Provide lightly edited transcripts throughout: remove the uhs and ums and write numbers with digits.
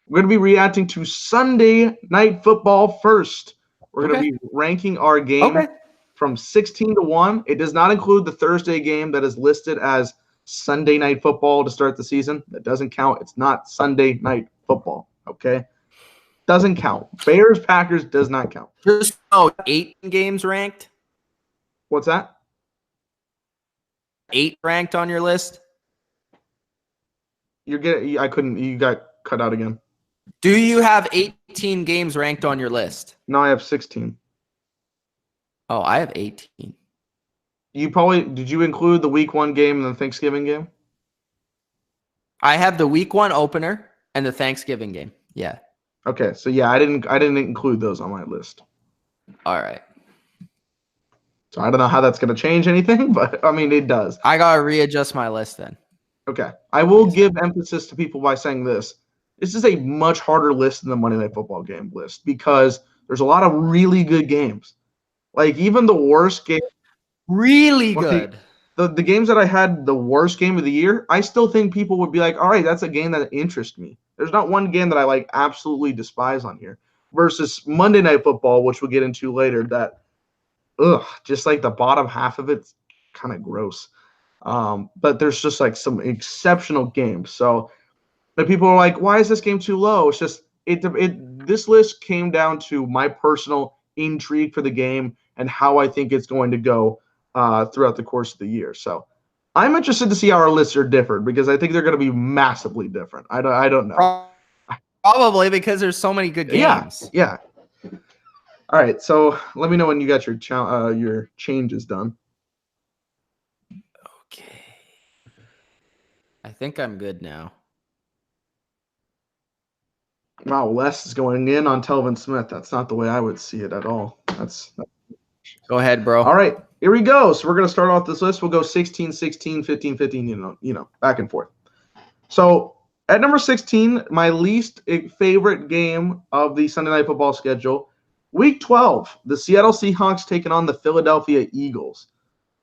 We're going to be reacting to Sunday Night Football first. We're going to be ranking our game from 16 to 1. It does not include the Thursday game that is listed as Sunday Night Football to start the season. That doesn't count. It's not Sunday Night Football, okay? Doesn't count. Bears, Packers does not count. Just 8 games ranked? What's that? 8 ranked on your list? You got cut out again. Do you have 18 games ranked on your list? No, I have 16. Oh, I have 18. Did you include the week 1 game and the Thanksgiving game? I have the week 1 opener and the Thanksgiving game. Yeah. Okay, so yeah, I didn't include those on my list. All right. So I don't know how that's going to change anything, but I mean it does. I got to readjust my list then. Okay. I will give emphasis to people by saying this. This is a much harder list than the Monday Night Football game list because there's a lot of really good games. Like even the worst game. Really good. The games that I had the worst game of the year, I still think people would be like, all right, that's a game that interests me. There's not one game that I absolutely despise on here versus Monday Night Football, which we'll get into later, that just the bottom half of it's kind of gross. But there's just some exceptional games. So but people are like, why is this game too low? It's just this list came down to my personal intrigue for the game and how I think it's going to go throughout the course of the year. So I'm interested to see how our lists are different because I think they're going to be massively different. I don't know. Probably because there's so many good games. Yeah. All right, so let me know when you got your changes done. Okay. I think I'm good now. Wow, Les is going in on Telvin Smith. That's not the way I would see it at all. Go ahead, bro. All right, here we go. So we're going to start off this list. We'll go 16, 16, 15, 15, back and forth. So at number 16, my least favorite game of the Sunday Night Football schedule, Week 12, the Seattle Seahawks taking on the Philadelphia Eagles.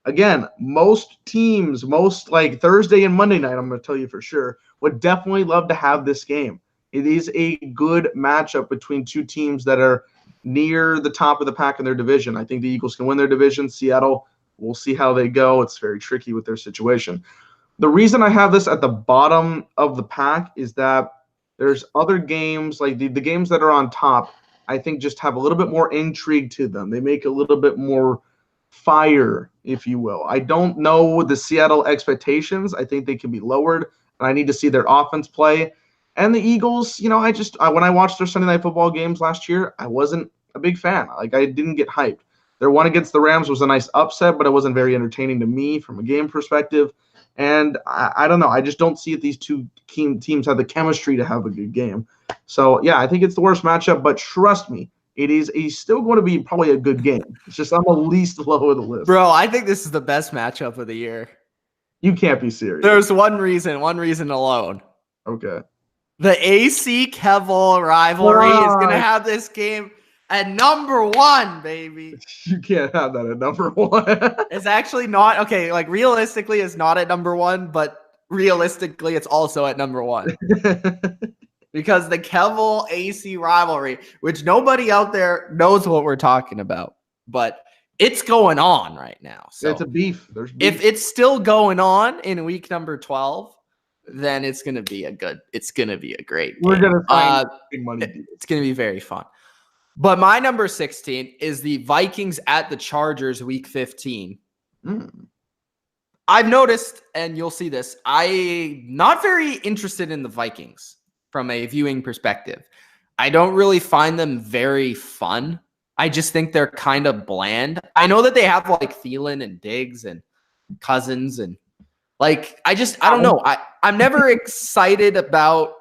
Again, most teams, Thursday and Monday night, I'm going to tell you for sure, would definitely love to have this game. It is a good matchup between two teams that are near the top of the pack in their division. I think the Eagles can win their division. Seattle, we'll see how they go. It's very tricky with their situation. The reason I have this at the bottom of the pack is that there's other games, like the games that are on top, I think just have a little bit more intrigue to them. They make a little bit more fire, if you will. I don't know the Seattle expectations. I think they can be lowered, and I need to see their offense play. And the Eagles, when I watched their Sunday Night Football games last year, I wasn't a big fan. I didn't get hyped. Their one against the Rams was a nice upset, but it wasn't very entertaining to me from a game perspective. And I don't know. I just don't see if these two teams have the chemistry to have a good game. So, yeah, I think it's the worst matchup. But trust me, it is still going to be probably a good game. It's just on the least low of the list. Bro, I think this is the best matchup of the year. You can't be serious. There's one reason alone. Okay. The AC Kevil rivalry is going to have this game at number 1, baby. You can't have that at number 1. It's actually not. Okay, realistically, it's not at number 1, but realistically, it's also at number 1. Because the Kevil AC rivalry, which nobody out there knows what we're talking about, but it's going on right now. So it's a beef. There's beef. If it's still going on in week number 12, then it's gonna be a great game. We're gonna find big money. It's gonna be very fun. But my number 16 is the Vikings at the Chargers week 15. I've noticed, and you'll see this, I'm not very interested in the Vikings from a viewing perspective. I don't really find them very fun. I just think they're kind of bland. I know that they have Thielen and Diggs and Cousins and I don't know. I'm never excited about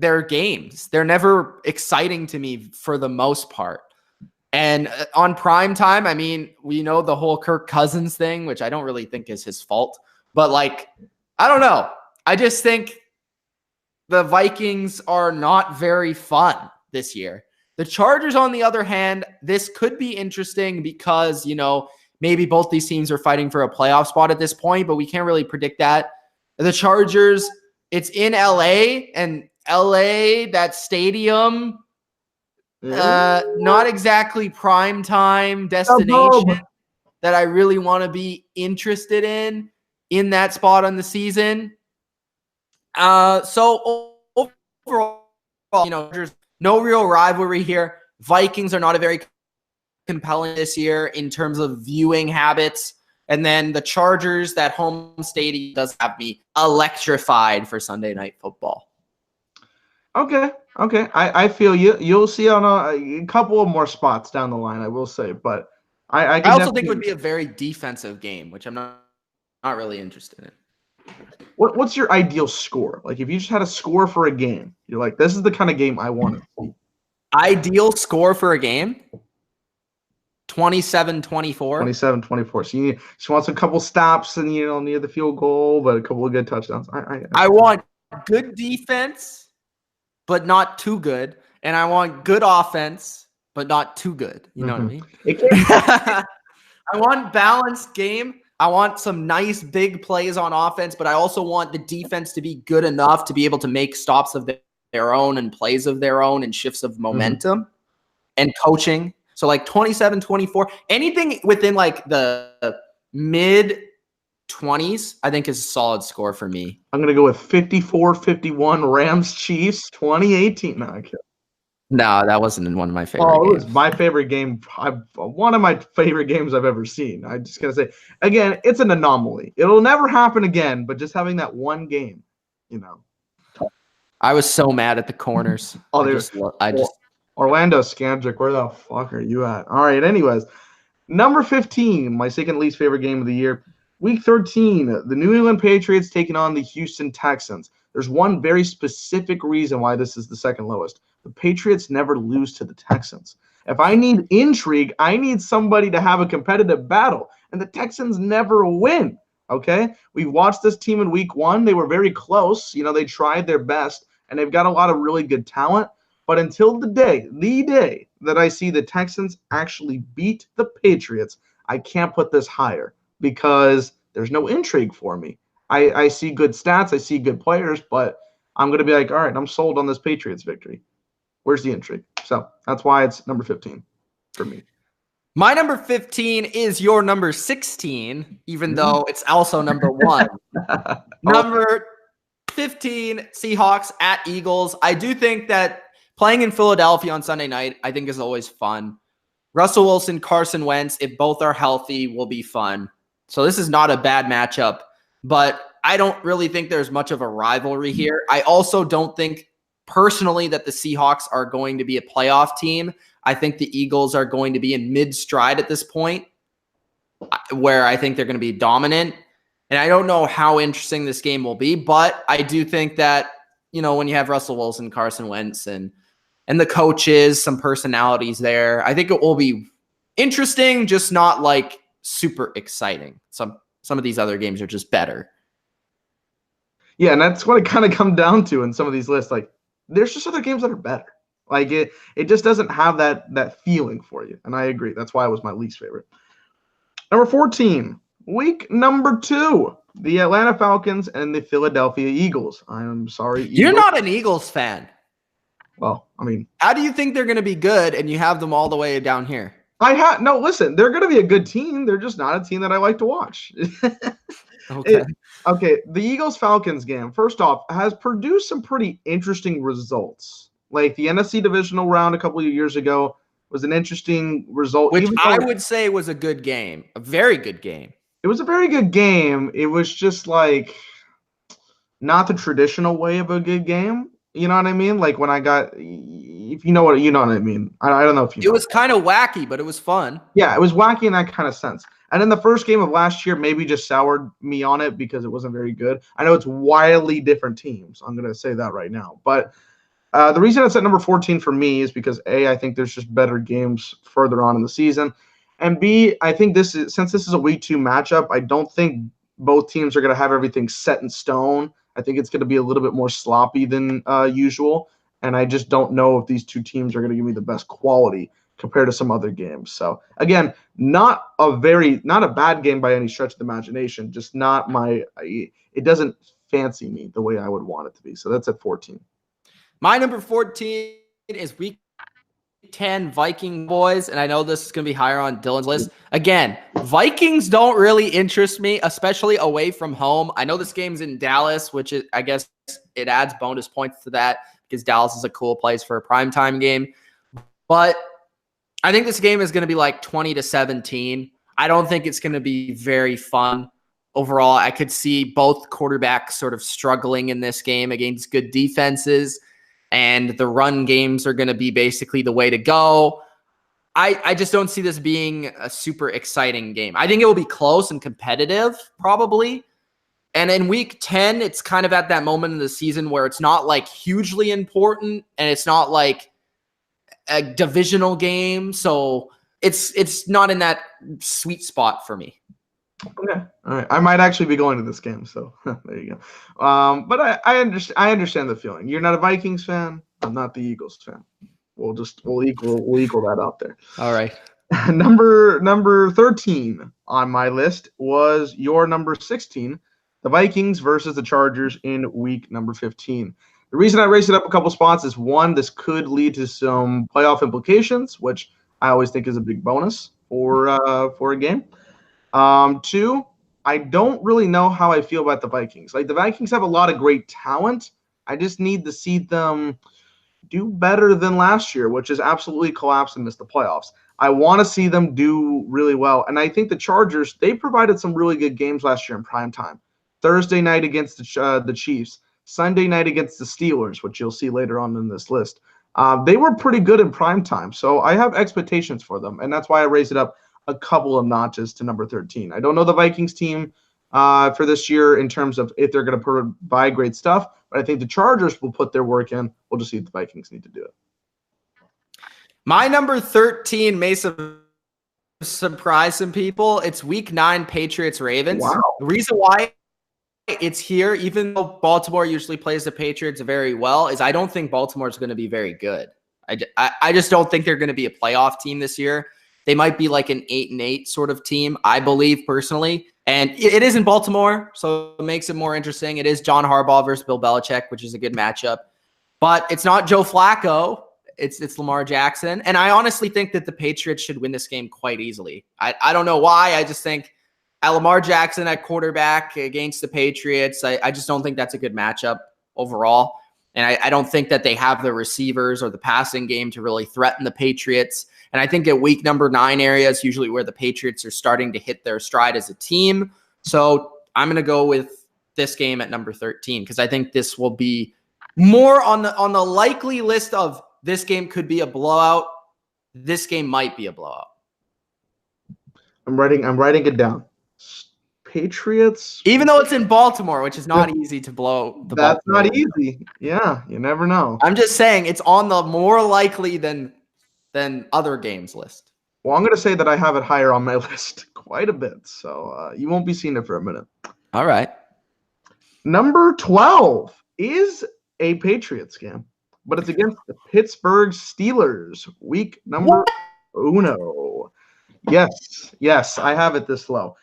their games. They're never exciting to me for the most part. And on prime time, I mean, we know the whole Kirk Cousins thing, which I don't really think is his fault. But I don't know. I just think the Vikings are not very fun this year. The Chargers, on the other hand, this could be interesting because, maybe both these teams are fighting for a playoff spot at this point, but we can't really predict that. The Chargers, it's in LA, and LA, that stadium, not exactly prime time destination that I really want to be interested in that spot on the season. So overall, there's no real rivalry here. Vikings are not a very compelling this year in terms of viewing habits. And then the Chargers, that home stadium does have me electrified for Sunday Night Football. Okay. I feel you. You'll see on a couple of more spots down the line, I will say. But I also think it would be a very defensive game, which I'm not really interested in. What's your ideal score? Like, if you just had a score for a game, you're like, this is the kind of game I want to see. Ideal score for a game? 27-24. 27-24. So you just want a couple stops and, near the field goal, but a couple of good touchdowns. I want good defense, but not too good. And I want good offense, but not too good. You know what I mean? I want balanced game. I want some nice big plays on offense, but I also want the defense to be good enough to be able to make stops of their own and plays of their own and shifts of momentum and coaching. So like 27-24, anything within like the mid 20s, I think is a solid score for me. I'm going to go with 54-51 Rams Chiefs 2018. No, I'm kidding. No, that wasn't one of my favorite games. It was my favorite game. One of my favorite games I've ever seen. I'm just going to say, again, it's an anomaly. It'll never happen again, but just having that one game, I was so mad at the corners. Orlando Scandrick, where the fuck are you at? All right, anyways. Number 15, my second least favorite game of the year. Week 13, the New England Patriots taking on the Houston Texans. There's one very specific reason why this is the second lowest. The Patriots never lose to the Texans. If I need intrigue, I need somebody to have a competitive battle, and the Texans never win, okay? We watched this team in week 1. They were very close. They tried their best, and they've got a lot of really good talent. But until the day that I see the Texans actually beat the Patriots, I can't put this higher because there's no intrigue for me. I see good stats, I see good players, but I'm going to be like, all right, I'm sold on this Patriots victory. Where's the intrigue? So that's why it's number 15 for me. My number 15 is your number 16, even though it's also number 1. Number 15, Seahawks at Eagles. I do think that playing in Philadelphia on Sunday night, I think is always fun. Russell Wilson, Carson Wentz, if both are healthy, will be fun. So this is not a bad matchup, but I don't really think there's much of a rivalry here. I also don't think personally that the Seahawks are going to be a playoff team. I think the Eagles are going to be in mid-stride at this point, where I think they're going to be dominant. And I don't know how interesting this game will be, but I do think that, when you have Russell Wilson, Carson Wentz, and the coaches, some personalities there, I think it will be interesting, just not like super exciting. Some of these other games are just better. Yeah, and that's what it kind of comes down to in some of these lists. Like, there's just other games that are better. Like, it just doesn't have that feeling for you. And I agree. That's why it was my least favorite. Number 14, week number 2, the Atlanta Falcons and the Philadelphia Eagles. I'm sorry, Eagles. You're not an Eagles fan. Well, I mean, how do you think they're going to be good and you have them all the way down here? No, listen, they're going to be a good team. They're just not a team that I like to watch. Okay. The Eagles-Falcons game, first off, has produced some pretty interesting results. Like the NFC divisional round a couple of years ago was an interesting result. Which I would say was a good game, a very good game. It was a very good game. It was just like not the traditional way of a good game. You know what I mean? Like when I got, if you know what I mean. I don't know if you know. It was kind of wacky, but it was fun. Yeah, it was wacky in that kind of sense. And then the first game of last year maybe just soured me on it because it wasn't very good. I know it's wildly different teams. I'm going to say that right now. But the reason it's at number 14 for me is because A, I think there's just better games further on in the season. And B, I think since this is a week 2 matchup, I don't think both teams are going to have everything set in stone. I think it's going to be a little bit more sloppy than usual. And I just don't know if these two teams are going to give me the best quality compared to some other games. So again, not a bad game by any stretch of the imagination, just not it doesn't fancy me the way I would want it to be. So that's at 14. My number 14 is week 10 Viking boys, and I know this is going to be higher on Dylan's list. Again, Vikings don't really interest me, especially away from home. I know this game's in Dallas, which is, I guess it adds bonus points to that because Dallas is a cool place for a primetime game. But I think this game is going to be like 20-17. I don't think it's going to be very fun. Overall, I could see both quarterbacks sort of struggling in this game against good defenses, and the run games are going to be basically the way to go. I just don't see this being a super exciting game. I think it will be close and competitive, probably. And in week 10, it's kind of at that moment in the season where it's not like hugely important, and it's not like a divisional game. So it's not in that sweet spot for me. Okay. All right. I might actually be going to this game, so there you go. But I understand the feeling. You're not a Vikings fan. I'm not the Eagles fan. We'll equal that out there. All right. Number 13 on my list was your number 16, the Vikings versus the Chargers in week number 15. The reason I raised it up a couple spots is, one, this could lead to some playoff implications, which I always think is a big bonus for a game. Two, I don't really know how I feel about the Vikings. Like, the Vikings have a lot of great talent. I just need to see them do better than last year, which is absolutely collapse and miss the playoffs. I want to see them do really well. And I think the Chargers, they provided some really good games last year in prime time. Thursday night against the Chiefs, Sunday night against the Steelers, which you'll see later on in this list. They were pretty good in prime time. So I have expectations for them. And that's why I raised it up a couple of notches to number 13. I don't know the Vikings team for this year in terms of if they're going to provide great stuff, but I think the Chargers will put their work in. We'll just see if the Vikings need to do it. My number 13 may surprise some people. It's week 9 Patriots Ravens. Wow. The reason why it's here, even though Baltimore usually plays the Patriots very well, is I don't think Baltimore is going to be very good. I just don't think they're going to be a playoff team this year. They might be like an 8-8 sort of team, I believe personally. And it is in Baltimore, so it makes it more interesting. It is John Harbaugh versus Bill Belichick, which is a good matchup. But it's not Joe Flacco. It's Lamar Jackson. And I honestly think that the Patriots should win this game quite easily. I don't know why. I just think Lamar Jackson at quarterback against the Patriots, I just don't think that's a good matchup overall. And I don't think that they have the receivers or the passing game to really threaten the Patriots. And I think at week number 9 area is usually where the Patriots are starting to hit their stride as a team. So I'm going to go with this game at number 13 because I think this will be more on the likely list of this game could be a blowout. This game might be a blowout. I'm writing it down. Patriots. Even though it's in Baltimore, which is not easy to blow the That's Baltimore. not easy. Yeah, you never know. I'm just saying it's on the more likely than other games list. Well, I'm going to say that I have it higher on my list quite a bit, so you won't be seeing it for a minute. All right. Number 12 is a Patriots game, but it's against the Pittsburgh Steelers, week number uno. Yes, I have it this low.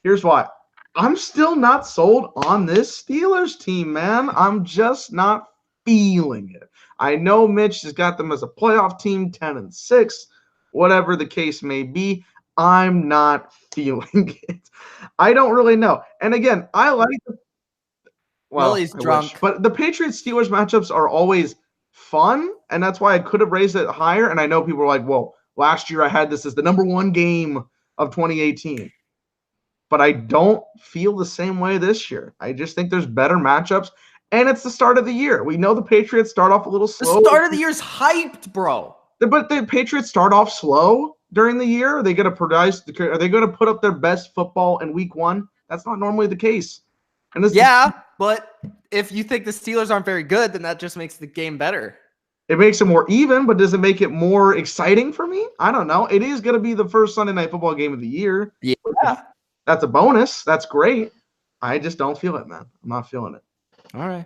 Here's why. I'm still not sold on this Steelers team, man. I'm just not feeling it. I know Mitch has got them as a playoff team, 10-6, whatever the case may be. I'm not feeling it. I don't really know. And again, I like the Willie's drunk. But the Patriots-Steelers matchups are always fun, and that's why I could have raised it higher. And I know people are like, well, last year I had this as the number 1 game of 2018. But I don't feel the same way this year. I just think there's better matchups. And it's the start of the year. We know the Patriots start off a little slow. The start of the year is hyped, bro. But the Patriots start off slow during the year. Are they going to put up their best football in week 1? That's not normally the case. And but if you think the Steelers aren't very good, then that just makes the game better. It makes it more even, but does it make it more exciting for me? I don't know. It is going to be the first Sunday night football game of the year. Yeah. That's a bonus. That's great. I just don't feel it, man. I'm not feeling it. All right.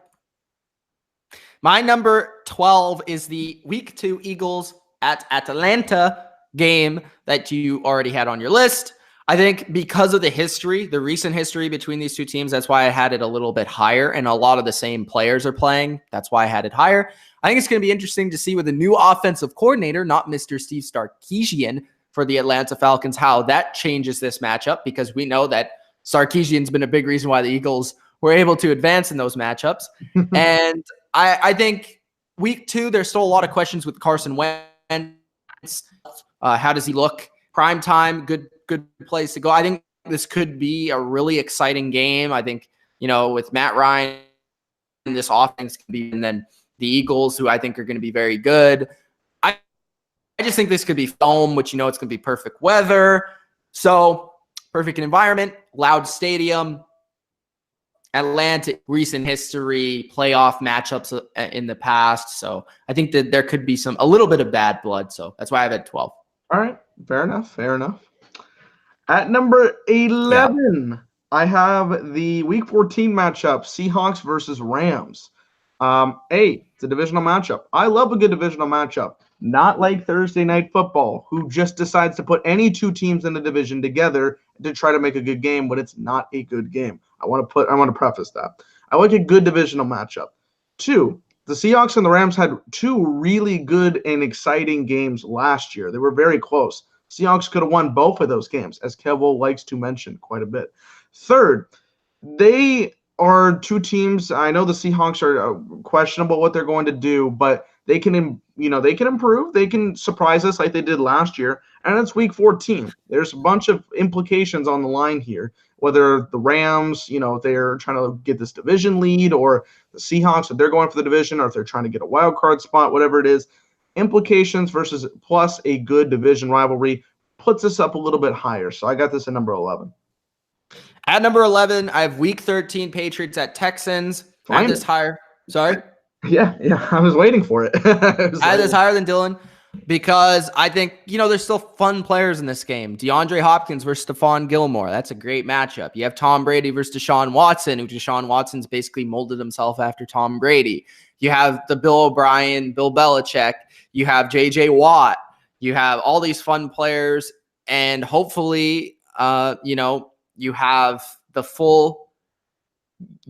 My number 12 is the week 2 Eagles at Atlanta game that you already had on your list. I think because of the history, the recent history between these two teams, that's why I had it a little bit higher. And a lot of the same players are playing. That's why I had it higher. I think it's going to be interesting to see with a new offensive coordinator, not Mr. Steve Sarkisian for the Atlanta Falcons, how that changes this matchup, because we know that Sarkisian's been a big reason why the Eagles were able to advance in those matchups. And I think week 2, there's still a lot of questions with Carson Wentz. How does he look? Prime time, good place to go. I think this could be a really exciting game. I think, with Matt Ryan, this offense can be, and then the Eagles, who I think are going to be very good. I just think this could be foam, which it's going to be perfect weather. So perfect environment, loud stadium. Atlanta, recent history, playoff matchups in the past. So I think that there could be a little bit of bad blood. So that's why I have it at 12. All right. Fair enough. At number 11, I have the Week 14 matchup, Seahawks versus Rams. It's a divisional matchup. I love a good divisional matchup. Not like Thursday Night Football, who just decides to put any two teams in the division together to try to make a good game, but it's not a good game. I want to preface that. I like a good divisional matchup. 2, the Seahawks and the Rams had 2 really good and exciting games last year. They were very close. Seahawks could have won both of those games, as Kevo likes to mention quite a bit. 3rd, they are 2 teams. I know the Seahawks are questionable what they're going to do, but they can, they can improve. They can surprise us like they did last year. And it's Week 14. There's a bunch of implications on the line here, whether the Rams, they're trying to get this division lead, or the Seahawks, if they're going for the division, or if they're trying to get a wild card spot, whatever it is. Implications versus plus a good division rivalry puts us up a little bit higher. So I got this at number 11. At number 11, I have Week 13 Patriots at Texans. I have this higher. Sorry? Yeah. I was waiting for it. I had this higher than Dylan because I think, there's still fun players in this game. DeAndre Hopkins versus Stephon Gilmore. That's a great matchup. You have Tom Brady versus Deshaun Watson, who Deshaun Watson's basically molded himself after Tom Brady. You have the Bill O'Brien, Bill Belichick. You have J.J. Watt. You have all these fun players. And hopefully, you have the full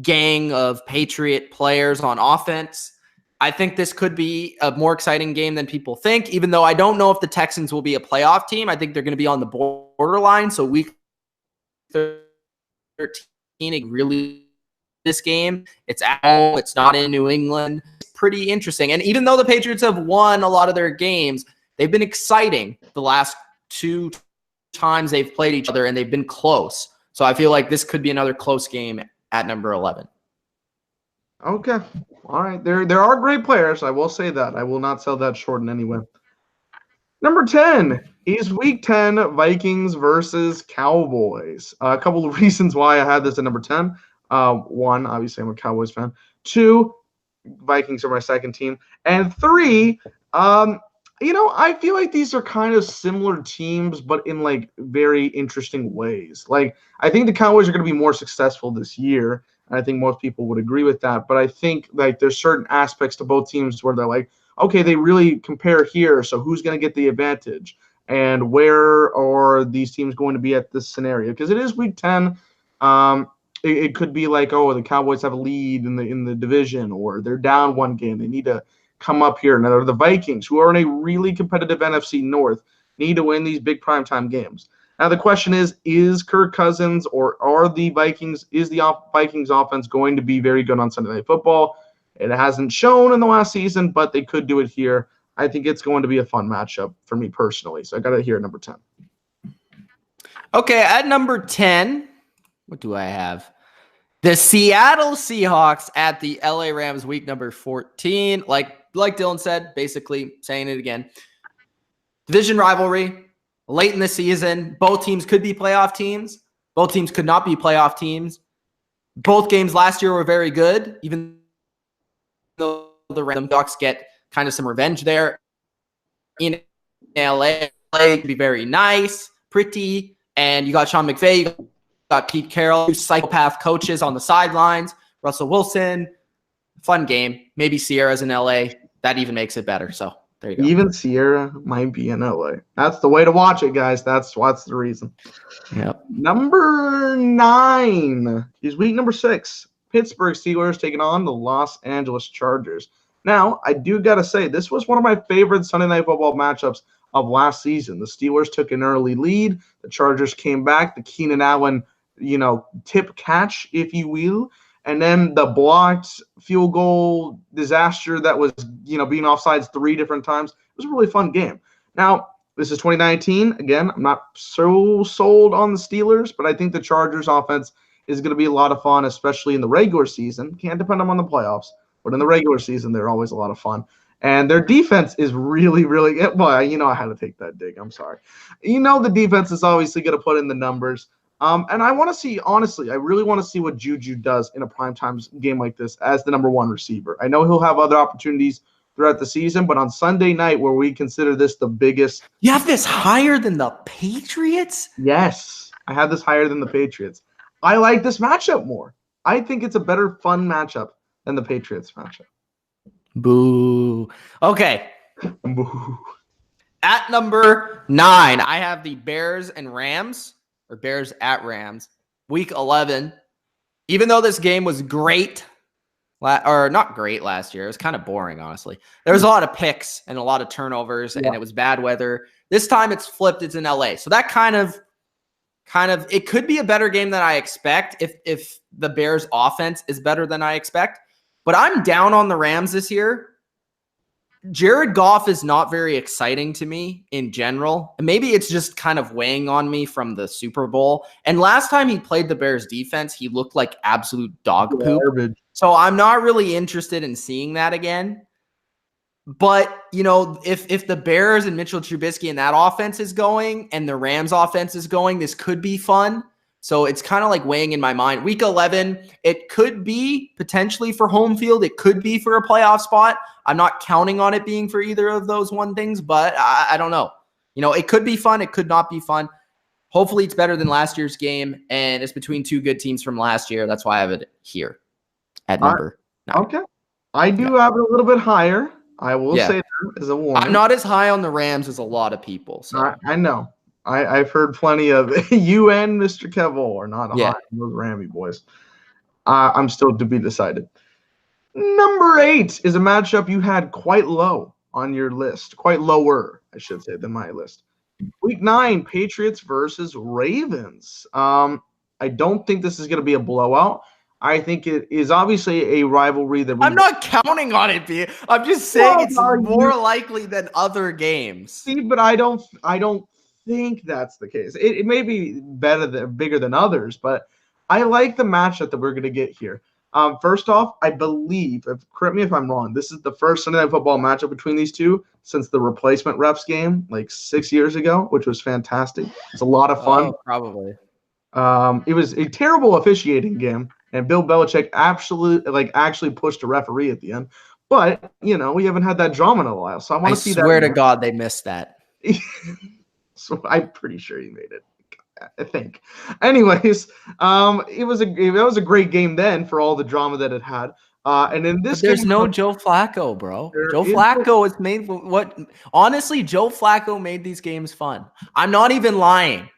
gang of Patriot players on offense. I think this could be a more exciting game than people think, even though I don't know if the Texans will be a playoff team. I think they're going to be on the borderline. So Week 13, really, this game, it's at home. It's not in New England. It's pretty interesting. And even though the Patriots have won a lot of their games, they've been exciting the last 2 times they've played each other, and they've been close. So I feel like this could be another close game at number 11. Okay. All right. There are great players. I will say that. I will not sell that short in any way. Number 10 is Week 10 Vikings versus Cowboys. A couple of reasons why I had this at number 10. 1, obviously I'm a Cowboys fan. 2, Vikings are my second team. And 3, I feel like these are kind of similar teams, but in like very interesting ways. Like, I think the Cowboys are going to be more successful this year. And I think most people would agree with that. But I think like there's certain aspects to both teams where they're like, okay, they really compare here. So who's going to get the advantage? And where are these teams going to be at this scenario? Because it is Week 10. It could be like, the Cowboys have a lead in the division, or they're down 1 game. They need to come up here. And the Vikings, who are in a really competitive NFC North, need to win these big primetime games. Now the question is Kirk Cousins or the Vikings offense going to be very good on Sunday Night Football? It hasn't shown in the last season, but they could do it here. I think it's going to be a fun matchup for me personally. So I got it here at number 10. Okay, at number 10, what do I have? The Seattle Seahawks at the LA Rams, week number 14. Like Dylan said, basically saying it again. Division rivalry, late in the season. Both teams could be playoff teams. Both teams could not be playoff teams. Both games last year were very good, even though the Rams Ducks get kind of some revenge there. In LA, it could be very nice, pretty, and you got Sean McVay, you got Pete Carroll, 2 psychopath coaches on the sidelines, Russell Wilson. Fun game. Maybe Sierra's in LA. That even makes it better. So There you go. Even Sierra might be in LA. That's the way to watch it, guys. That's the reason. Yep. Number 9 is week number 6. Pittsburgh Steelers taking on the Los Angeles Chargers. Now, I do got to say, this was one of my favorite Sunday Night Football matchups of last season. The Steelers took an early lead. The Chargers came back. The Keenan Allen, tip catch, if you will. And then the blocked field goal disaster that was, being offsides 3 different times. It was a really fun game. Now, this is 2019. Again, I'm not so sold on the Steelers, but I think the Chargers offense is going to be a lot of fun, especially in the regular season. Can't depend on the playoffs, but in the regular season, they're always a lot of fun. And their defense is really, really – well, I had to take that dig. I'm sorry. The defense is obviously going to put in the numbers. And I want to see, honestly, I really want to see what Juju does in a primetime game like this as the number 1 receiver. I know he'll have other opportunities throughout the season, but on Sunday night, where we consider this the biggest. You have this higher than the Patriots? Yes, I have this higher than the Patriots. I like this matchup more. I think it's a better, fun matchup than the Patriots matchup. Boo. Okay. Boo. At number 9, I have the Bears and Rams. Or Bears at Rams, week 11. Even though this game was great, or not great last year, it was kind of boring, honestly. There was a lot of picks and a lot of turnovers, and it was bad weather. This time it's flipped. It's in LA. So that kind of, it could be a better game than I expect if the Bears offense is better than I expect. But I'm down on the Rams this year. Jared Goff is not very exciting to me in general. And maybe it's just kind of weighing on me from the Super Bowl. And last time he played the Bears defense, he looked like absolute dog poop. Garbage. So I'm not really interested in seeing that again. But, if the Bears and Mitchell Trubisky and that offense is going and the Rams offense is going, this could be fun. So it's kind of like weighing in my mind. Week 11, it could be potentially for home field. It could be for a playoff spot. I'm not counting on it being for either of those one things, but I don't know. It could be fun. It could not be fun. Hopefully it's better than last year's game, and it's between 2 good teams from last year. That's why I have it here at number 9. Okay. I do have it a little bit higher. I will say that as a warning. I'm not as high on the Rams as a lot of people. So. I know. I've heard plenty of you and Mr. Kevil are not high on those Rammy boys. I'm still to be decided. Number 8 is a matchup you had quite low on your list. Quite lower, I should say, than my list. Week 9, Patriots versus Ravens. I don't think this is going to be a blowout. I think it is obviously a rivalry that I'm not counting on it being. I'm just saying it's more likely than other games. See, but I don't think that's the case. It may be bigger than others, but I like the matchup that we're going to get here. First off, I believe, correct me if I'm wrong, this is the first Sunday Night Football matchup between these two since the replacement refs game like 6 years ago, which was fantastic. It's a lot of fun. Oh, probably. It was a terrible officiating game, and Bill Belichick actually pushed a referee at the end. But, we haven't had that drama in a while, so I want to see that. I swear to God they missed that. So I'm pretty sure you made it. I think. Anyways, it was a great game then for all the drama that it had. And in this, there's no Joe Flacco, bro. Joe Flacco is made what? Honestly, Joe Flacco made these games fun. I'm not even lying.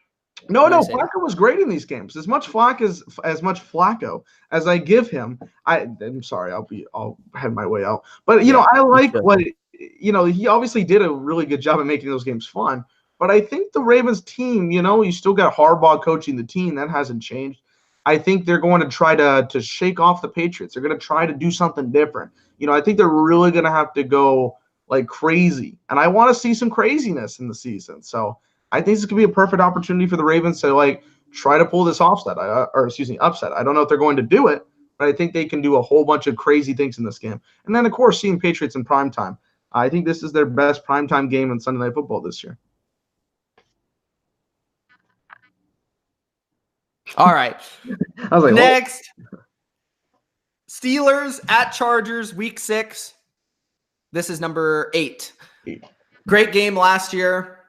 No, Flacco was great in these games. As much Flacco as I give him. I'm sorry, I'll head my way out. But I like what he obviously did a really good job of making those games fun. But I think the Ravens team, you still got Harbaugh coaching the team. That hasn't changed. I think they're going to try to shake off the Patriots. They're going to try to do something different. I think they're really going to have to go like crazy. And I want to see some craziness in the season. So I think this could be a perfect opportunity for the Ravens to try to pull this upset. I don't know if they're going to do it, but I think they can do a whole bunch of crazy things in this game. And then, of course, seeing Patriots in primetime. I think this is their best primetime game in Sunday Night Football this year. All right. I was like, next, Steelers at Chargers, week 6. This is number 8. Great game last year.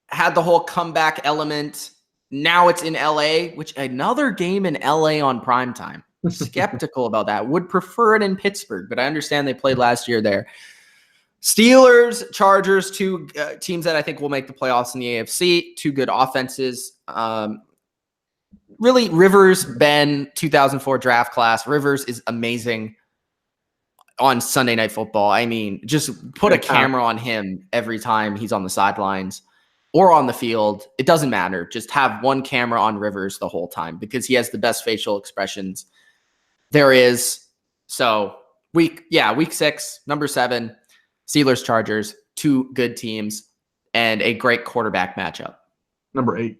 Had the whole comeback element. Now it's in LA, which another game in LA on primetime. Skeptical about that. Would prefer it in Pittsburgh, but I understand they played last year there. Steelers, Chargers, two teams that I think will make the playoffs in the AFC. Two good offenses. Really, Rivers, Ben, 2004 draft class. Rivers is amazing on Sunday Night Football. I mean, just put a camera on him every time he's on the sidelines or on the field. It doesn't matter. Just have one camera on Rivers the whole time because he has the best facial expressions there is. So week 6, number 7, Steelers, Chargers, two good teams and a great quarterback matchup. Number 8.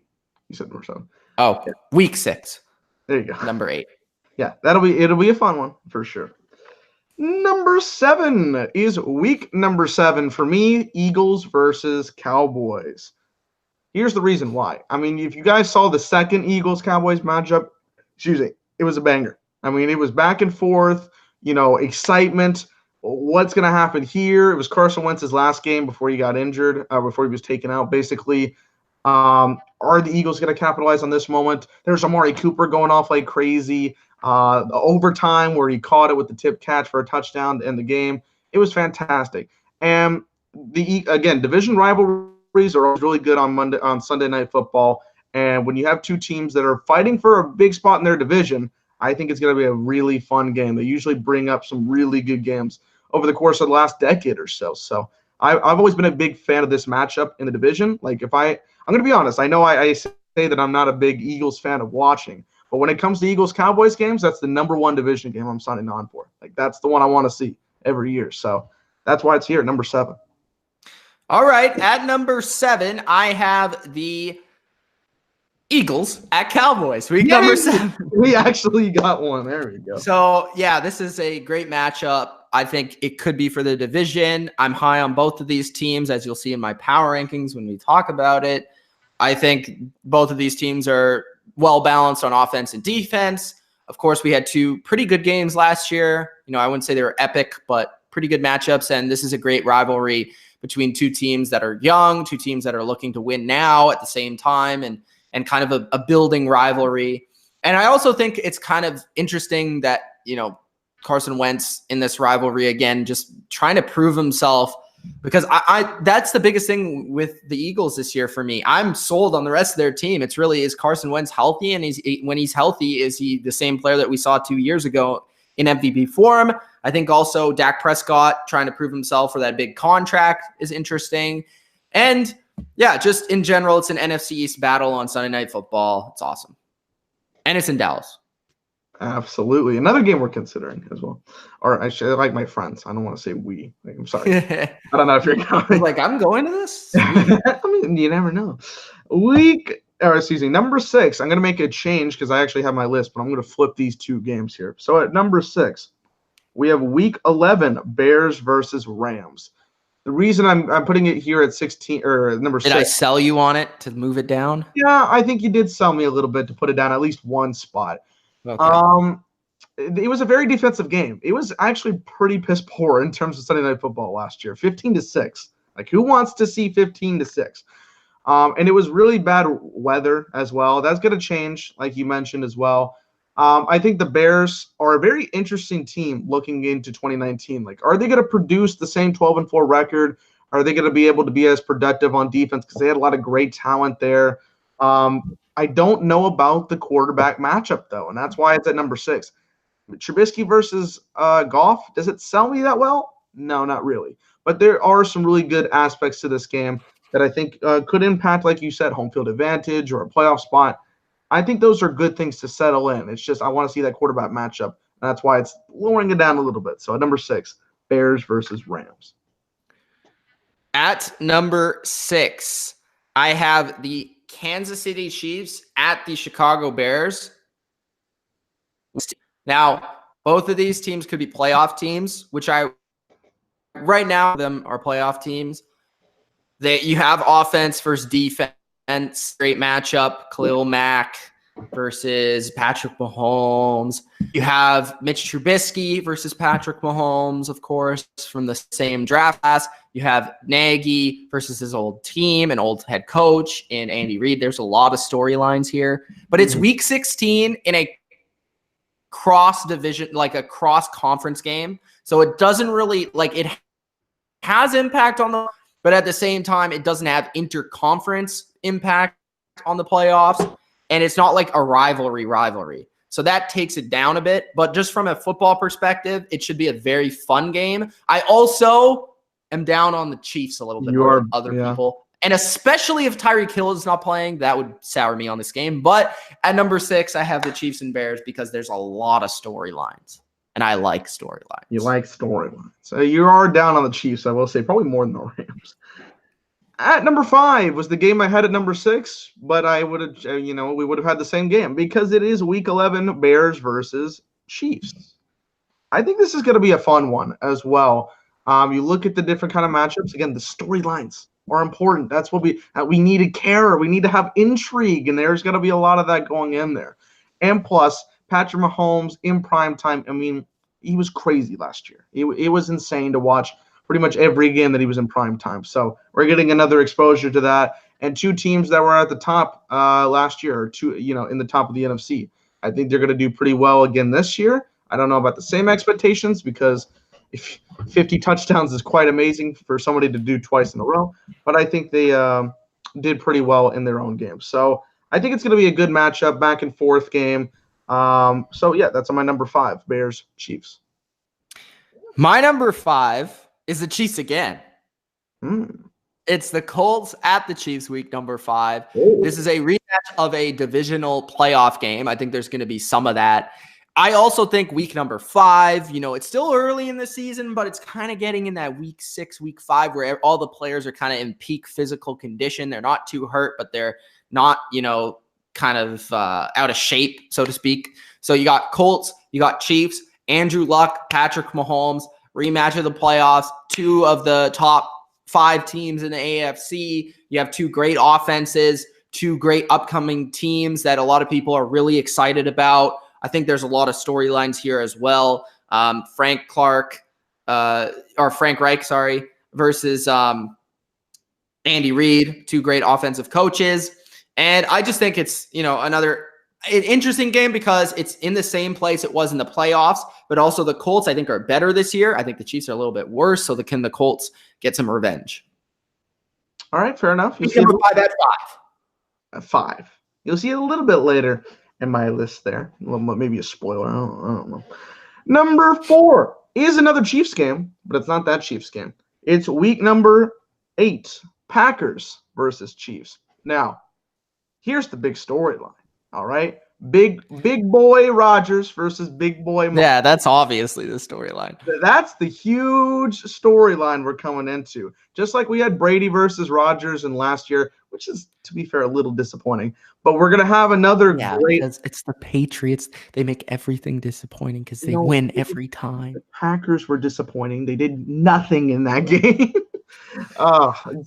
You said number 7. Oh, yeah. Week 6. There you go. Number 8. Yeah, it'll be a fun one for sure. Number 7 is week number 7 for me, Eagles versus Cowboys. Here's the reason why. I mean, if you guys saw the second Eagles-Cowboys matchup, it was a banger. I mean, it was back and forth, excitement. What's going to happen here? It was Carson Wentz's last game before he got injured, before he was taken out, basically. Are the Eagles going to capitalize on this moment? There's Amari Cooper going off like crazy. The overtime where he caught it with the tip catch for a touchdown to end the game. It was fantastic. And division rivalries are always really good on Sunday Night Football. And when you have two teams that are fighting for a big spot in their division, I think it's going to be a really fun game. They usually bring up some really good games over the course of the last decade or so. So I've always been a big fan of this matchup in the division. Like I'm going to be honest, I know I say that I'm not a big Eagles fan of watching, but when it comes to Eagles-Cowboys games, that's the number 1 division game I'm signing on for. Like, that's the one I want to see every year. So that's why it's here at number 7. All right. At number 7, I have the Eagles at Cowboys. Week number 7. We actually got one. There we go. So, yeah, this is a great matchup. I think it could be for the division. I'm high on both of these teams, as you'll see in my power rankings when we talk about it. I think both of these teams are well-balanced on offense and defense. Of course, we had two pretty good games last year. I wouldn't say they were epic, but pretty good matchups. And this is a great rivalry between two teams that are young, two teams that are looking to win now at the same time, and kind of a building rivalry. And I also think it's kind of interesting that, Carson Wentz in this rivalry again, just trying to prove himself, because I that's the biggest thing with the Eagles this year for me. I'm sold on the rest of their team. It's really, is Carson Wentz healthy? And when he's healthy, is he the same player that we saw 2 years ago in MVP form? I think also Dak Prescott trying to prove himself for that big contract is interesting. And yeah, just in general, it's an NFC East battle on Sunday Night Football. It's awesome. And it's in Dallas. Absolutely. Another game we're considering as well. Or I should, like my friends. I don't want to say we. I'm sorry. I don't know if you're going. Like, I'm going to this? I mean, you never know. Number 6. I'm going to make a change because I actually have my list, but I'm going to flip these two games here. So at number 6, we have week 11, Bears versus Rams. The reason I'm putting it here at 16 or number 6. Did I sell you on it to move it down? Yeah, I think you did sell me a little bit to put it down at least one spot. Okay. It was a very defensive game. It was actually pretty piss poor in terms of Sunday Night Football last year. 15-6. Like, who wants to see 15-6? And it was really bad weather as well. That's going to change, like you mentioned as well. I think the Bears are a very interesting team looking into 2019. Like, are they going to produce the same 12-4 record? Are they going to be able to be as productive on defense? Because they had a lot of great talent there. I don't know about the quarterback matchup, though, and that's why it's at number 6. Trubisky versus Goff, does it sell me that well? No, not really. But there are some really good aspects to this game that I think could impact, like you said, home field advantage or a playoff spot. I think those are good things to settle in. It's just I want to see that quarterback matchup. And that's why it's lowering it down a little bit. So at number 6, Bears versus Rams. At number 6, I have the Kansas City Chiefs at the Chicago Bears. Now, both of these teams could be playoff teams, which right now them are playoff teams. You have offense versus defense, great matchup. Khalil Mack versus Patrick Mahomes. You have Mitch Trubisky versus Patrick Mahomes, of course, from the same draft class. You have Nagy versus his old team, an old head coach in Andy Reid. There's a lot of storylines here, but it's week 16 in a cross division, like a cross conference game. So it doesn't really, like, it has impact on the, but at the same time, it doesn't have interconference impact on the playoffs, and it's not like a rivalry. So that takes it down a bit. But just from a football perspective, it should be a very fun game. I also am down on the Chiefs a little bit more than other people. And especially if Tyreek Hill is not playing, that would sour me on this game. But at number 6, I have the Chiefs and Bears because there's a lot of storylines. And I like storylines. You like storylines. So you are down on the Chiefs, I will say, probably more than the Rams. At number 5 was the game I had at number 6, but I would have, we would have had the same game because it is Week 11, Bears versus Chiefs. I think this is going to be a fun one as well. You look at the different kind of matchups. Again, the storylines are important. That's what we need to care. We need to have intrigue, and there's going to be a lot of that going in there. And plus, Patrick Mahomes in prime time. I mean, he was crazy last year. It was insane to watch pretty much every game that he was in prime time. So we're getting another exposure to that. And 2 teams that were at the top last year, or 2, in the top of the NFC. I think they're going to do pretty well again this year. I don't know about the same expectations because if 50 touchdowns is quite amazing for somebody to do twice in a row. But I think they did pretty well in their own game. So I think it's going to be a good matchup, back and forth game. So yeah, that's on my number 5, Bears, Chiefs. My number 5 is the Chiefs again. It's the Colts at the Chiefs, week number 5. Ooh. This is a rematch of a divisional playoff game. I think there's going to be some of that. I also think week number 5, it's still early in the season, but it's kind of getting in that week 6, week 5, where all the players are kind of in peak physical condition. They're not too hurt, but they're not, kind of out of shape, so to speak. So you got Colts, you got Chiefs, Andrew Luck, Patrick Mahomes, rematch of the playoffs, 2 of the top 5 teams in the AFC. You have 2 great offenses, 2 great upcoming teams that a lot of people are really excited about. I think there's a lot of storylines here as well. Frank Reich, versus Andy Reid, 2 great offensive coaches. And I just think it's, an interesting game because it's in the same place it was in the playoffs, but also the Colts, I think, are better this year. I think the Chiefs are a little bit worse. So can the Colts get some revenge? All right, fair enough. You'll see number 5 at 5. 5. You'll see it a little bit later in my list there. Maybe a spoiler. I don't know. Number 4 is another Chiefs game, but it's not that Chiefs game. It's week number 8, Packers versus Chiefs. Now, here's the big storyline. All right. Big boy Rodgers versus big boy Mahomes. Yeah, that's obviously the storyline. That's the huge storyline we're coming into. Just like we had Brady versus Rodgers in last year, which is, to be fair, a little disappointing. But we're going to have another great... because it's the Patriots. They make everything disappointing because they win every time. The Packers were disappointing. They did nothing in that game.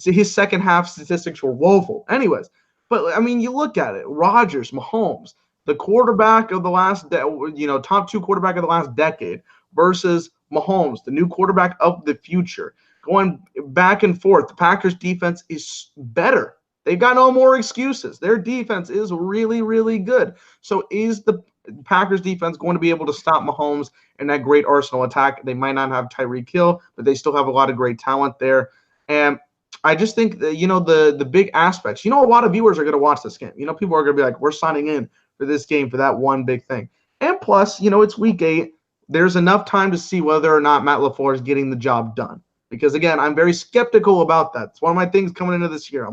His second half statistics were woeful. Anyways, but, I mean, you look at it. Rodgers, Mahomes, the quarterback of the last, top 2 quarterback of the last decade versus Mahomes, the new quarterback of the future, going back and forth. The Packers defense is better. They've got no more excuses. Their defense is really, really good. So is the Packers defense going to be able to stop Mahomes and that great Arsenal attack? They might not have Tyreek Hill, but they still have a lot of great talent there. And I just think that, the big aspects, a lot of viewers are going to watch this game. People are going to be like, we're signing in for this game for that one big thing. And plus, it's week 8. There's enough time to see whether or not Matt LaFleur is getting the job done. Because, again, I'm very skeptical about that. It's one of my things coming into this year.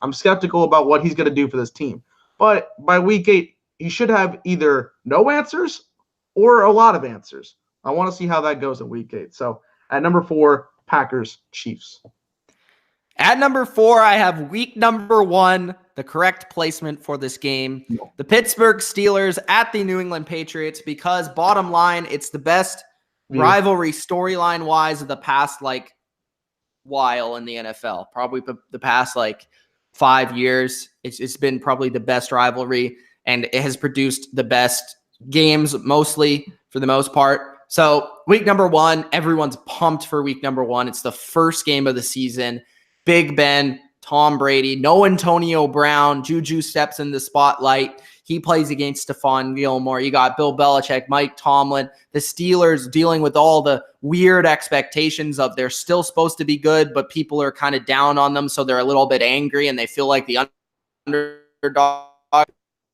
I'm skeptical about what he's going to do for this team. But by week 8, he should have either no answers or a lot of answers. I want to see how that goes in week 8. So at number 4, Packers, Chiefs. At number 4, I have week number 1, the correct placement for this game. The Pittsburgh Steelers at the New England Patriots, because bottom line, it's the best rivalry storyline-wise of the past, while in the NFL. Probably the past, 5 years. It's been probably the best rivalry, and it has produced the best games mostly for the most part. So week number 1, everyone's pumped for week number 1. It's the first game of the season. Big Ben, Tom Brady, no Antonio Brown. Juju steps in the spotlight. He plays against Stephon Gilmore. You got Bill Belichick, Mike Tomlin, the Steelers dealing with all the weird expectations of they're still supposed to be good, but people are kind of down on them, so they're a little bit angry and they feel like the underdog.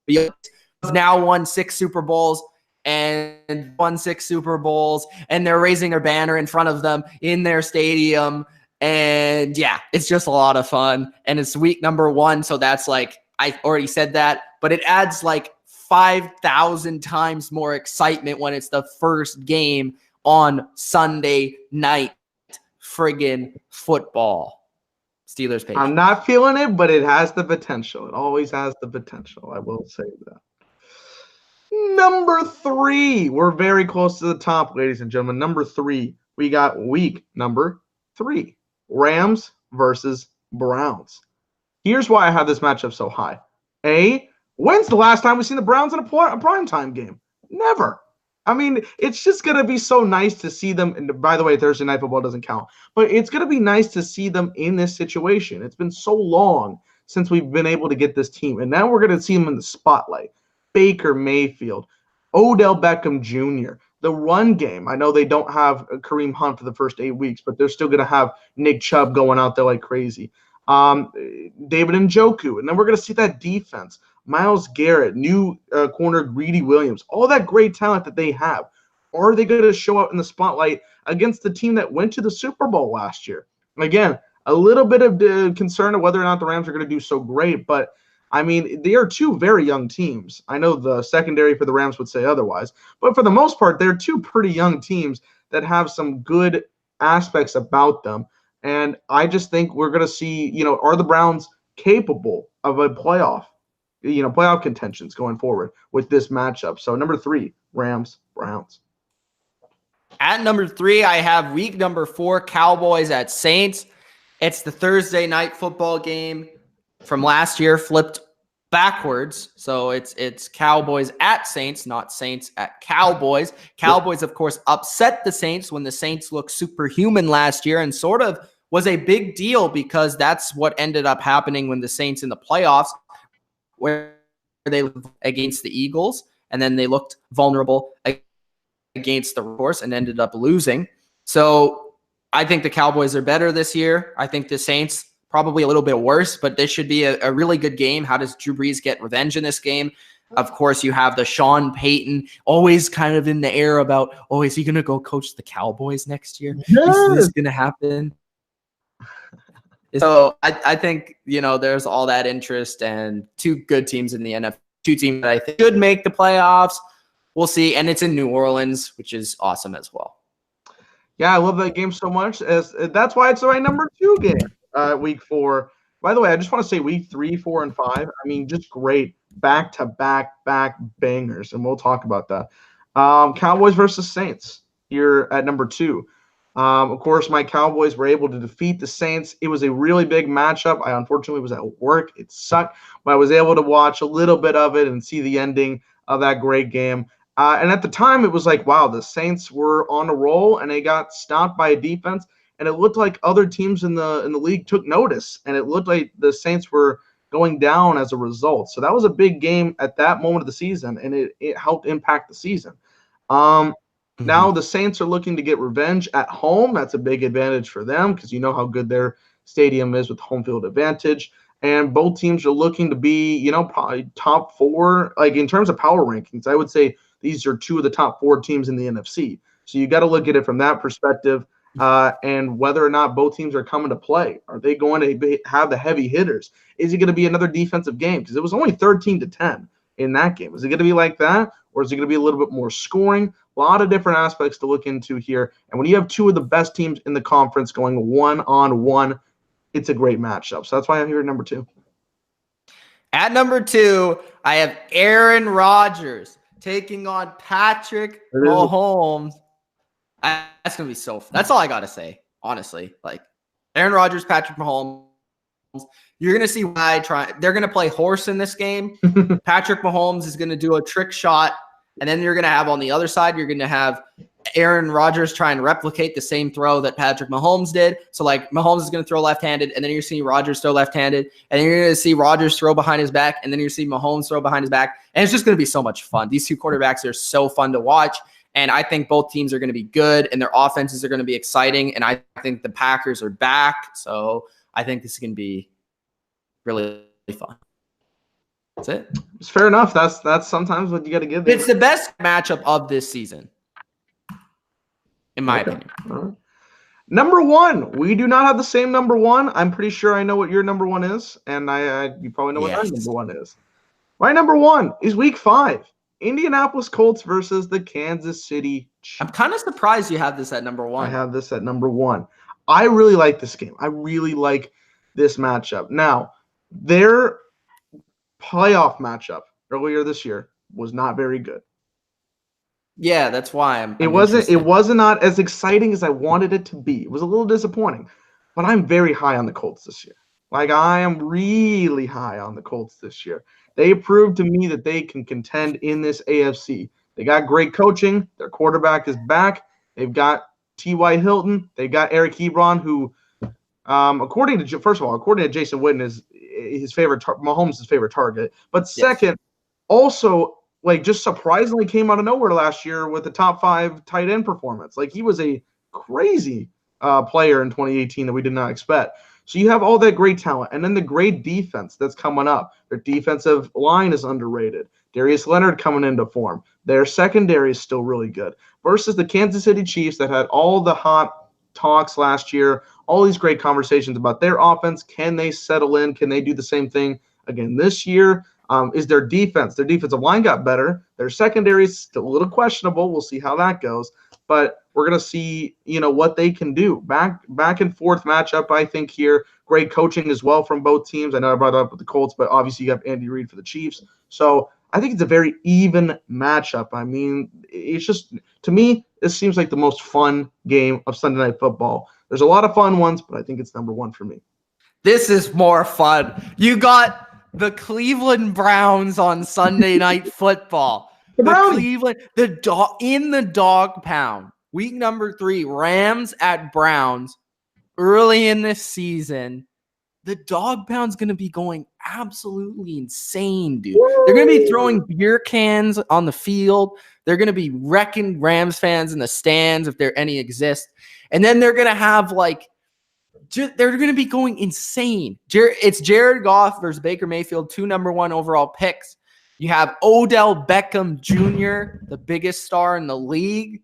Have now won 6 Super Bowls and won 6 Super Bowls, and they're raising their banner in front of them in their stadium. And yeah, it's just a lot of fun. And it's week number 1. So that's like, I already said that, but it adds like 5,000 times more excitement when it's the first game on Sunday night friggin' football. Steelers Patriots. I'm not feeling it, but it has the potential. It always has the potential. I will say that. Number 3. We're very close to the top, ladies and gentlemen. Number 3. We got week number 3. Rams versus Browns. Here's why I have this matchup so high. A, when's the last time we've seen the Browns in a primetime game? Never. I mean, it's just going to be so nice to see them. And by the way, Thursday Night Football doesn't count. But it's going to be nice to see them in this situation. It's been so long since we've been able to get this team. And now we're going to see them in the spotlight. Baker Mayfield, Odell Beckham Jr., the run game. I know they don't have Kareem Hunt for the first 8 weeks, but they're still going to have Nick Chubb going out there like crazy. David Njoku. And then we're going to see that defense. Myles Garrett, new corner Greedy Williams, all that great talent that they have. Are they going to show up in the spotlight against the team that went to the Super Bowl last year? Again, a little bit of concern of whether or not the Rams are going to do so great, but I mean, they are 2 very young teams. I know the secondary for the Rams would say otherwise, but for the most part, they're 2 pretty young teams that have some good aspects about them. And I just think we're going to see, are the Browns capable of a playoff contentions going forward with this matchup? So number 3, Rams, Browns. At number 3, I have week number 4, Cowboys at Saints. It's the Thursday night football game from last year, flipped backwards. So it's Cowboys at Saints, not Saints at Cowboys. Cowboys, of course, upset the Saints when the Saints looked superhuman last year and sort of was a big deal because that's what ended up happening when the Saints in the playoffs, where they looked against the Eagles, and then they looked vulnerable against the horse and ended up losing. So I think the Cowboys are better this year. I think the Saints probably a little bit worse, but this should be a really good game. How does Drew Brees get revenge in this game? Of course, you have the Sean Payton, always kind of in the air about, is he going to go coach the Cowboys next year? Yes. Is this going to happen? So I think, there's all that interest and 2 good teams in the NFL, 2 teams that I think should make the playoffs. We'll see. And it's in New Orleans, which is awesome as well. Yeah, I love that game so much. That's why it's my number 2 game, week 4. By the way, I just want to say week 3, 4, and 5. I mean, just great back bangers, and we'll talk about that. Cowboys versus Saints here at number 2. Of course, my Cowboys were able to defeat the Saints. It was a really big matchup. I unfortunately was at work. It sucked, but I was able to watch a little bit of it and see the ending of that great game. And at the time, it was like, wow, the Saints were on a roll, and they got stopped by a defense, and it looked like other teams in the league took notice, and it looked like the Saints were going down as a result. So that was a big game at that moment of the season, and it helped impact the season. Now the Saints are looking to get revenge at home. That's a big advantage for them because you know how good their stadium is with home field advantage. And both teams are looking to be, probably top 4. Like in terms of power rankings, I would say these are 2 of the top 4 teams in the NFC. So you got to look at it from that perspective. And whether or not both teams are coming to play. Are they going to have the heavy hitters? Is it going to be another defensive game? Because it was only 13-10 in that game. Is it going to be like that? Or is it going to be a little bit more scoring? A lot of different aspects to look into here. And when you have 2 of the best teams in the conference going one-on-one, it's a great matchup. So that's why I'm here at number 2. At number 2, I have Aaron Rodgers taking on Patrick Mahomes. That's going to be so fun. That's all I got to say, honestly. Like, Aaron Rodgers, Patrick Mahomes. You're going to see why they're going to play horse in this game. Patrick Mahomes is going to do a trick shot And then you're going to have on the other side, you're going to have Aaron Rodgers try and replicate the same throw that Patrick Mahomes did. So like Mahomes is going to throw left-handed, and then you're seeing Rodgers throw left-handed, and then you're going to see Rodgers throw behind his back, and then you're seeing Mahomes throw behind his back. And it's just going to be so much fun. These two quarterbacks are so fun to watch. And I think both teams are going to be good, and their offenses are going to be exciting. And I think the Packers are back. So I think this is going to be really fun. That's it. It's fair enough. That's sometimes what you got to give them. It's the best matchup of this season, in my opinion. Right. Number one, we do not have the same number one. I'm pretty sure I know what your number one is, and you probably know what my number one is. My number one is Week 5. Indianapolis Colts versus the Kansas City Chiefs. I'm kind of surprised you have this at number one. I have this at number one. I really like this game. I really like this matchup. Now, their playoff matchup earlier this year was not very good. Yeah, that's why I'm It wasn't not as exciting as I wanted it to be. It was a little disappointing. But I'm very high on the Colts this year. Like, I am really high on the Colts this year. They proved to me that they can contend in this AFC. They got great coaching. Their quarterback is back. They've got T.Y. Hilton. They've got Eric Ebron, who, according to Jason Witten, is his favorite Mahomes' favorite target. But second, also, like, just surprisingly came out of nowhere last year with a top 5 tight end performance. Like, he was a crazy player in 2018 that we did not expect. So you have all that great talent, and then the great defense that's coming up. Their defensive line is underrated. Darius Leonard coming into form. Their secondary is still really good. Versus the Kansas City Chiefs that had all the hot talks last year, all these great conversations about their offense. Can they settle in? Can they do the same thing again this year? Is their defense? Their defensive line got better. Their secondary is still a little questionable. We'll see how that goes. But we're going to see, what they can do. Back and forth matchup, I think, here. Great coaching as well from both teams. I know I brought it up with the Colts, but obviously you have Andy Reid for the Chiefs. So I think it's a very even matchup. I mean, it's just, to me, this seems like the most fun game of Sunday Night Football. There's a lot of fun ones, but I think it's number one for me. This is more fun. You got the Cleveland Browns on Sunday Night Football. In the dog pound. Week number 3, Rams at Browns. Early in this season, the dog pound's going to be going absolutely insane, dude. They're going to be throwing beer cans on the field. They're going to be wrecking Rams fans in the stands if there any exist. And then they're going to have they're going to be going insane. It's Jared Goff versus Baker Mayfield, 2 number 1 overall picks. You have Odell Beckham Jr., the biggest star in the league,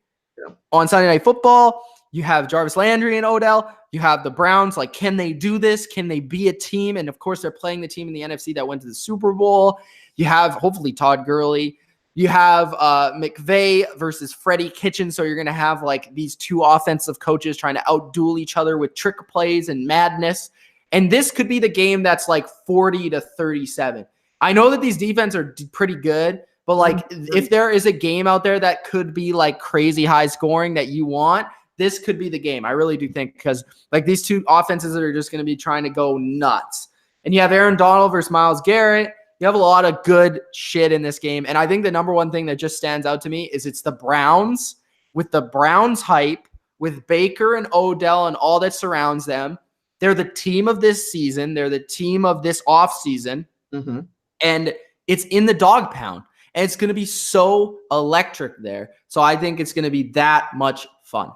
on Sunday Night Football. You have Jarvis Landry and Odell. You have the Browns. Like, can they do this? Can they be a team? And, of course, they're playing the team in the NFC that went to the Super Bowl. You have, hopefully, Todd Gurley. You have McVay versus Freddie Kitchens. So you're going to have, these two offensive coaches trying to outduel each other with trick plays and madness. And this could be the game that's 40-37. I know that these defenses are pretty good, but if there is a game out there that could be crazy high scoring that you want, this could be the game. I really do think, because these two offenses are just going to be trying to go nuts. And you have Aaron Donald versus Myles Garrett. You have a lot of good shit in this game. And I think the number one thing that just stands out to me is it's the Browns, with the Browns hype, with Baker and Odell and all that surrounds them. They're the team of this season. They're the team of this offseason. Mm-hmm. And it's in the dog pound. And it's going to be so electric there. So I think it's going to be that much fun.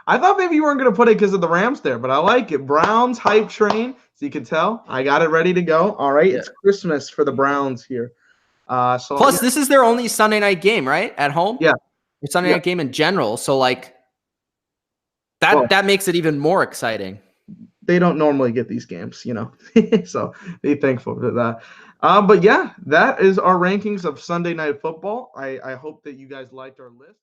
I thought maybe you weren't going to put it because of the Rams there, but I like it. Browns hype train. So you can tell I got it ready to go. All right. Yeah. It's Christmas for the Browns here. Plus, this is their only Sunday night game, right? At home? Yeah. Or Sunday night game in general. So, that makes it even more exciting. They don't normally get these games, so be thankful for that. But yeah, that is our rankings of Sunday Night Football. I hope that you guys liked our list.